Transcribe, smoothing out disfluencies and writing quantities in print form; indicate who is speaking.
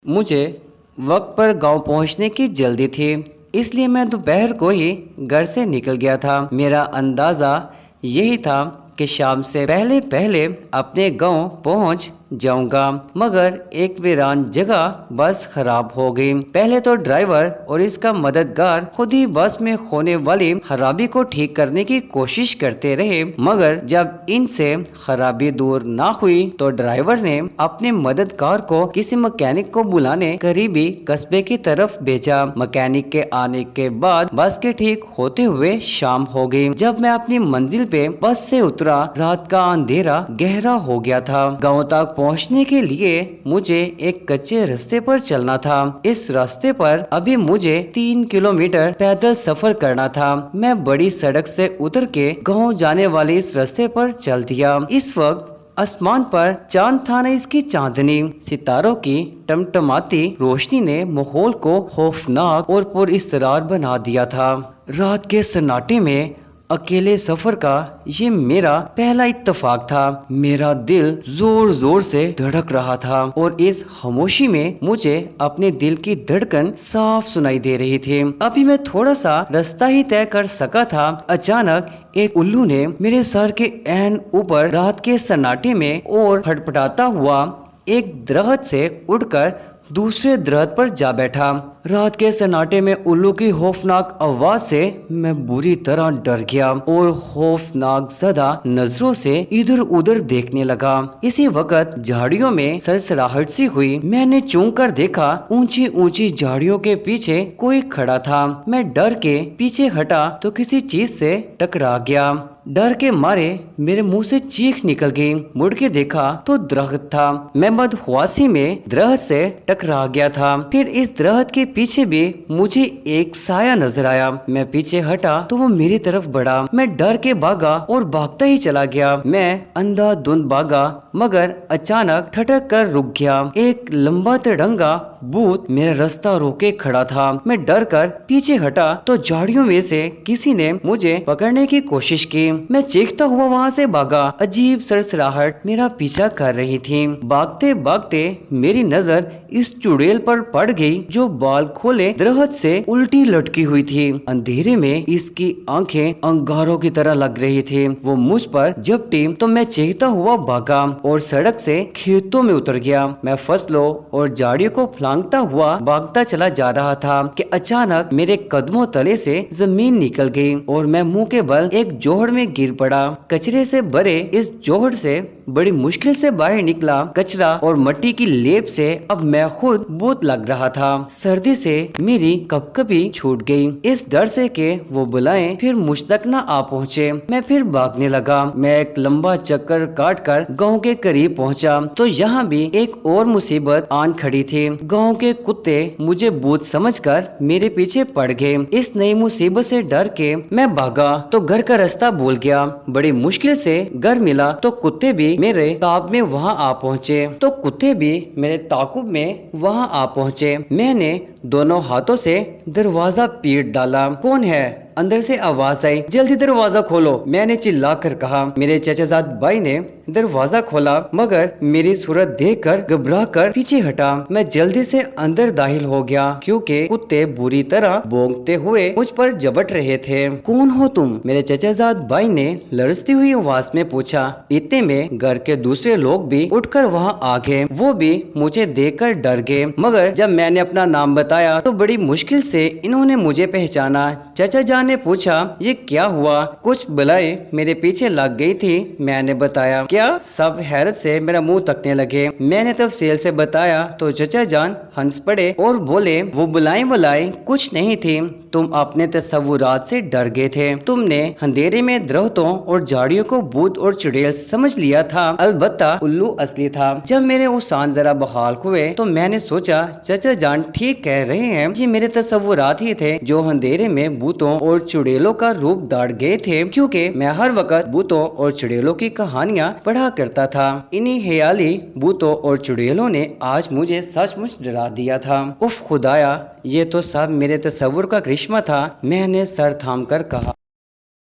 Speaker 1: मुझे वक्त पर गांव पहुंचने की जल्दी थी, इसलिए मैं दोपहर को ही घर से निकल गया था। मेरा अंदाज़ा यही था कि शाम से पहले पहले अपने गांव पहुंच जाऊंगा, मगर एक वीरान जगह बस खराब हो गई। पहले तो ड्राइवर और इसका मददगार खुद ही बस में होने वाली खराबी को ठीक करने की कोशिश करते रहे, मगर जब इनसे खराबी दूर ना हुई तो ड्राइवर ने अपने मददगार को किसी मैकेनिक को बुलाने करीबी कस्बे की तरफ भेजा। मैकेनिक के आने के बाद बस के ठीक होते हुए शाम हो गई। जब मैं अपनी मंजिल पे बस से उतरा, रात का अंधेरा गहरा हो गया था। गाँव तक पहुंचने के लिए मुझे एक कच्चे रास्ते पर चलना था। इस रास्ते पर अभी मुझे 3 किलोमीटर पैदल सफर करना था। मैं बड़ी सड़क से उतर के गांव जाने वाले इस रास्ते पर चल दिया। इस वक्त आसमान पर चांद था न इसकी चांदनी। सितारों की टमटमाती रोशनी ने माहौल को खौफनाक और पुरइसरार बना दिया था। रात के सन्नाटे में अकेले सफर का ये मेरा पहला इत्तेफाक था। मेरा दिल जोर जोर से धड़क रहा था और इस खामोशी में मुझे अपने दिल की धड़कन साफ सुनाई दे रही थी। अभी मैं थोड़ा सा रास्ता ही तय कर सका था, अचानक एक उल्लू ने मेरे सर के ऐन ऊपर रात के सन्नाटे में और फटफटाता हुआ एक दरख्त से उड़कर दूसरे दरख्त पर जा बैठा। रात के सन्नाटे में उल्लू की खौफनाक आवाज से मैं बुरी तरह डर गया और खौफनाक ज़दा नजरों से इधर उधर देखने लगा। इसी वक्त झाड़ियों में सरसराहट सी हुई। मैंने चूक कर देखा, ऊंची ऊंची झाड़ियों के पीछे कोई खड़ा था। मैं डर के पीछे हटा तो किसी चीज से टकरा गया। डर के मारे मेरे मुंह से चीख निकल गई। मुड़ के देखा तो दरख्त था। मैं मदहवासी में दरख्त से टकरा गया था। फिर इस दरख्त के पीछे भी मुझे एक साया नजर आया। मैं पीछे हटा तो वो मेरी तरफ बढ़ा। मैं डर के भागा और भागता ही चला गया। मैं अंधाधुंध भागा, मगर अचानक ठटक कर रुक गया। एक लंबा तिरंगा भूत मेरा रास्ता रोके खड़ा था। मैं डर कर पीछे हटा तो झाड़ियों में से किसी ने मुझे पकड़ने की कोशिश की। मैं चीखता हुआ वहाँ से भागा। अजीब सरसराहट मेरा पीछा कर रही थी। भागते भागते मेरी नजर इस चुड़ैल पर पड़ गई जो बाल खोले दरख्त से उल्टी लटकी हुई थी। अंधेरे में इसकी आंखें अंगारों की तरह लग रही थी। वो मुझ पर झपटी तो मैं चीखता हुआ भागा और सड़क से खेतों में उतर गया। मैं फसलों और झाड़ियों को फलांगता हुआ भागता चला जा रहा था कि अचानक मेरे कदमों तले से जमीन निकल गई और मैं मुंह के बल एक जोहड़ में गिर पड़ा। कचरे से भरे इस जोहड़ से बड़ी मुश्किल से बाहर निकला। कचरा और मिट्टी की लेप से अब मैं खुद भूत लग रहा था। सर्दी से मेरी कपकपी छूट गई, इस डर से कि वो बुलाएं फिर मुझ तक न आ पहुँचे। मैं फिर भागने लगा। मैं एक लंबा चक्कर काट कर गाँव के करीब पहुँचा तो यहाँ भी एक और मुसीबत आन खड़ी थी। गाँव के कुत्ते मुझे भूत समझकर मेरे पीछे पड़ गए। इस नई मुसीबत से डर के मैं भागा तो घर का रास्ता भूल गया। बड़ी मुश्किल से घर मिला तो कुत्ते भी मेरे ताब में वहाँ आ पहुँचे। मैंने दोनों हाथों से दरवाजा पीट डाला। कौन है? अंदर से आवाज आई, जल्दी दरवाजा खोलो, मैंने चिल्ला कर कहा। मेरे चचाजाद भाई ने दरवाजा खोला, मगर मेरी सूरत देखकर घबरा कर पीछे हटा। मैं जल्दी से अंदर दाखिल हो गया क्योंकि कुत्ते बुरी तरह भौंकते हुए मुझ पर झपट रहे थे। कौन हो तुम? मेरे चचाजाद भाई ने लरसती हुई आवाज में पूछा। इतने में घर के दूसरे लोग भी उठकर वहाँ आ गए। वो भी मुझे देखकर डर गए, मगर जब मैंने अपना नाम बताया तो बड़ी मुश्किल से इन्होंने मुझे पहचाना। चचा जान ने पूछा, ये क्या हुआ? कुछ बलाएं मेरे पीछे लग गई थी, मैंने बताया। क्या? सब हैरत से मेरा मुंह तकने लगे। मैंने तफसील से बताया तो चचा जान हंस पड़े और बोले, वो बुलाएं कुछ नहीं थी, तुम अपने तस्वुरात से डर गए थे। तुमने अंधेरे में दरख्तों और झाड़ियों को भूत और चुड़ैल समझ लिया था, अलबत्ता उल्लू असली था। जब मेरे उसान जरा बहाल हुए तो मैंने सोचा चचा जान ठीक कह रहे हैं, ये मेरे तस्वुरात ही थे जो अंधेरे में भूतों और चुड़ैलों का रूप धार गए थे, क्योंकि मैं हर वक्त भूतों और चुड़ैलों की कहानियां पढ़ा करता था। इन्हीं ख्याली भूतों और चुड़ैलों ने आज मुझे सचमुच डरा दिया था। उफ खुदाया, ये तो सब मेरे तस्वुर का करिश्मा था, मैंने सर थाम कर कहा।